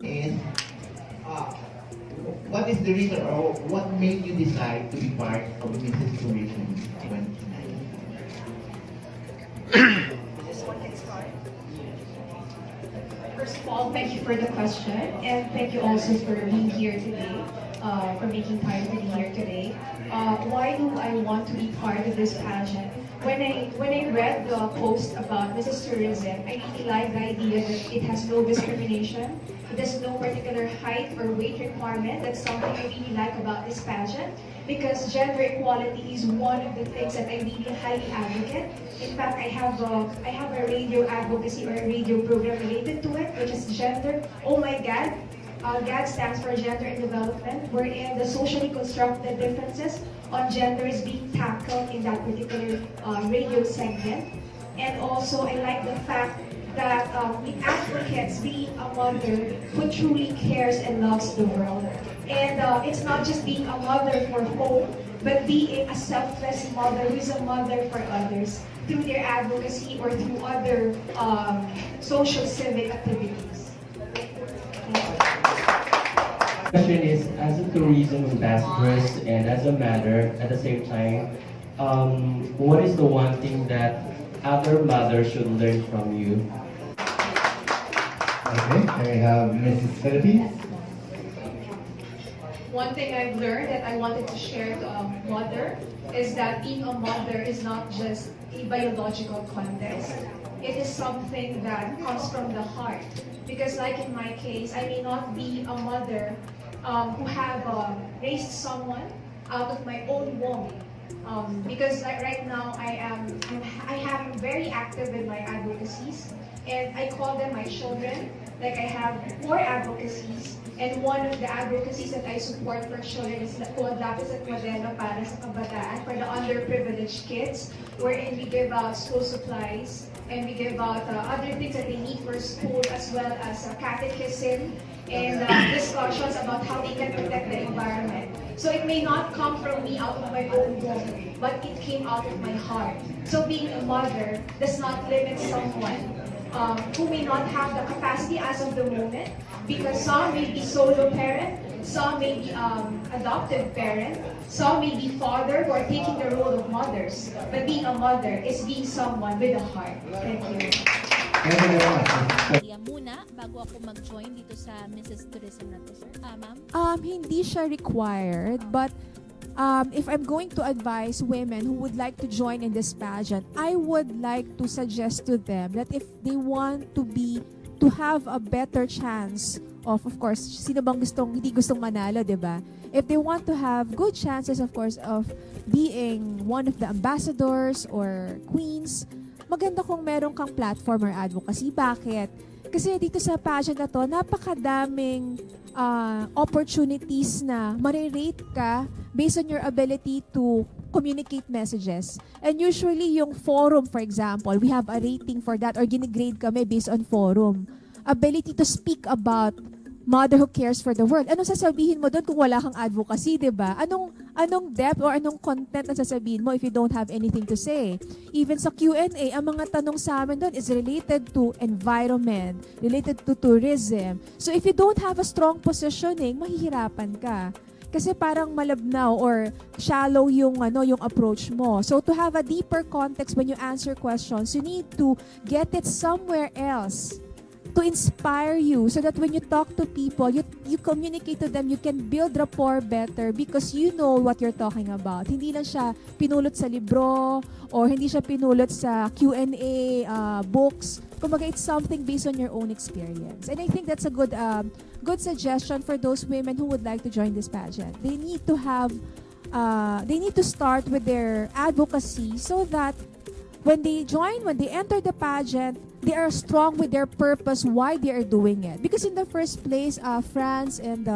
is what is the reason or what made you decide to be part of Mrs. Tourism 29? First of all, thank you for the question, and thank you also for being here today, for making time to be here today. Why do I want to be part of this pageant? When I read the post about Mrs. Tourism, I really like the idea that it has no discrimination. It has no particular height or weight requirement. That's something I really like about this pageant, because gender equality is one of the things that I really highly advocate. In fact, I have a radio advocacy or a radio program related to it, which is Gender. Oh my God. GAD stands for Gender and Development, wherein the socially constructed differences on gender is being tackled in that particular radio segment. And also, I like the fact that we advocates being a mother who truly cares and loves the world. And it's not just being a mother for home, but being a selfless mother who is a mother for others through their advocacy or through other social civic activities. Question is, as a tourism ambassadress and as a mother at the same time, what is the one thing that other mothers should learn from you? Okay, I have Mrs. Philippines. One thing I've learned that I wanted to share to a mother is that being a mother is not just a biological context. It is something that comes from the heart. Because like in my case, I may not be a mother who have raised someone out of my own womb. Because like right now I am very active in my advocacies, and I call them my children. Like I have 4 advocacies, and one of the advocacies that I support for children is called Lapis at Modelo para sa Kabataan, for the underprivileged kids, wherein we give out school supplies and we give out other things that they need for school, as well as catechism and discussions about how they can protect the environment. So it may not come from me out of my own womb, but it came out of my heart. So being a mother does not limit someone who may not have the capacity as of the moment, because some may be solo parent, some may be adoptive parent, some may be father who are taking the role of mothers. But being a mother is being someone with a heart. Thank you. Thank you very much. Muna, bago ako mag-join dito sa Mrs. Tourism na to, sir. Ma'am? Hindi siya required, but if I'm going to advise women who would like to join in this pageant, I would like to suggest to them that if they want to have a better chance of course, sino bang hindi gustong manalo, di ba? If they want to have good chances, of course, of being one of the ambassadors or queens, maganda kung meron kang platform or advocacy. Bakit? Kasi dito sa pageant na to, napakadaming opportunities na marirate ka based on your ability to communicate messages. And usually yung forum, for example, we have a rating for that, or ginigrade kami based on forum. Ability to speak about mother who cares for the world. Anong sasabihin mo doon kung wala kang advocacy, di ba? Anong depth or anong content na sasabihin mo if you don't have anything to say? Even sa Q&A, ang mga tanong sa amin doon is related to environment, related to tourism. So if you don't have a strong positioning, mahihirapan ka. Kasi parang malabnaw or shallow yung approach mo. So to have a deeper context when you answer questions, you need to get it somewhere else to inspire you, so that when you talk to people, you communicate to them, you can build rapport better because you know what you're talking about. Hindi lang siya pinulot sa libro or hindi siya pinulot sa Q&A books. Kumbaga, it's something based on your own experience. And I think that's a good suggestion for those women who would like to join this pageant. They need to start with their advocacy so that when they enter the pageant, they are strong with their purpose, why they are doing it. Because in the first place, France and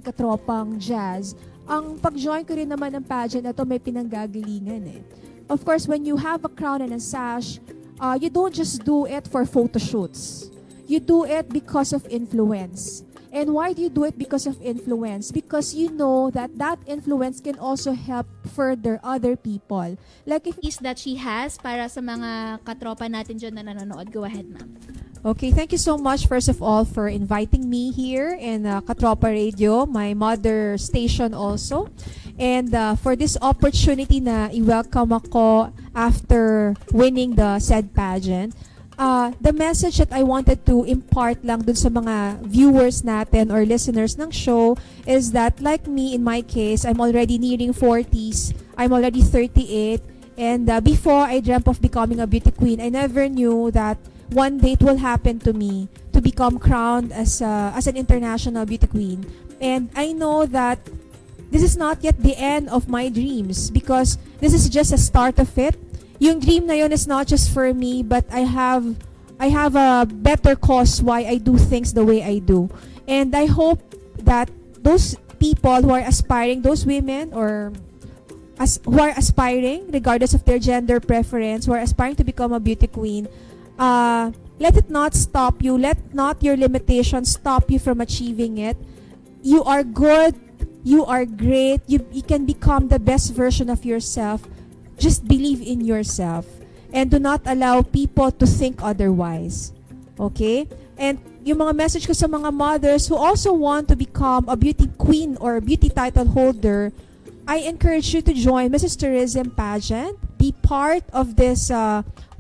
Katropang Jazz, ang pag-join ko rin naman ng pageant na to may pinanggagalingan eh. Of course, when you have a crown and a sash, you don't just do it for photo shoots. You do it because of influence. And why do you do it because of influence? Because you know that influence can also help further other people. Like if Is that she has para sa mga katropa natin dyan na nanonood. Go ahead, ma'am. Okay, thank you so much first of all for inviting me here in Katropa Radio, my mother station also. And for this opportunity na i-welcome ako after winning the said pageant. The message that I wanted to impart lang dun sa mga viewers natin or listeners ng show is that like me in my case, I'm already nearing 40s. I'm already 38. And before I dreamt of becoming a beauty queen, I never knew that one day it will happen to me to become crowned as an international beauty queen. And I know that this is not yet the end of my dreams because this is just a start of it. Yung dream na yun is not just for me, but I have a better cause why I do things the way I do. And I hope that those people who are aspiring, those women or who are aspiring, regardless of their gender preference, who are aspiring to become a beauty queen, let it not stop you. Let not your limitations stop you from achieving it. You are good. You are great. You can become the best version of yourself. Just believe in yourself. And do not allow people to think otherwise. Okay? And yung mga message ko sa mga mothers who also want to become a beauty queen or beauty title holder, I encourage you to join Mrs. Tourism pageant. Be part of this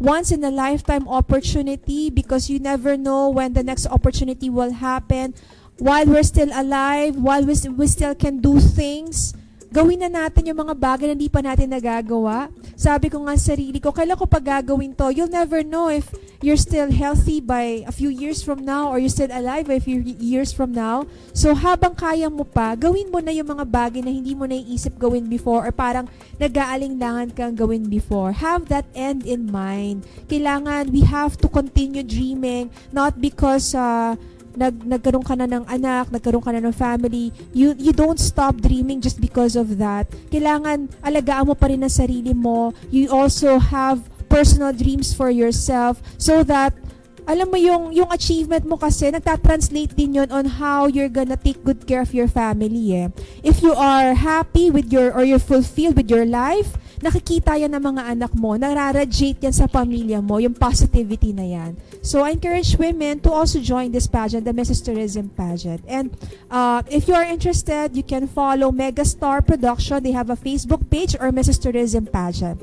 once-in-a-lifetime opportunity because you never know when the next opportunity will happen. While we're still alive, while we still can do things, gawin na natin yung mga bagay na hindi pa natin nagagawa. Sabi ko nga sa sarili ko, kailan ko pa gagawin to? You'll never know if you're still healthy by a few years from now or you're still alive by a few years from now. So habang kaya mo pa, gawin mo na yung mga bagay na hindi mo naiisip gawin before or parang nag-aalinlangan kang gawin before. Have that end in mind. Kailangan we have to continue dreaming, not because nagkaroon ka na ng anak, nagkaroon ka na ng family, you don't stop dreaming just because of that. Kailangan alagaan mo pa rin ang sarili mo. You also have personal dreams for yourself so that alam mo yung achievement mo kasi nagta-translate din yon on how you're gonna take good care of your family eh. If you are happy with or you're fulfilled with your life, nakikita yan ng mga anak mo, nararadiate yan sa pamilya mo, yung positivity na yan. So I encourage women to also join this pageant, the Mrs. Tourism pageant. And if you are interested, you can follow Megastar Production. They have a Facebook page or Mrs. Tourism pageant.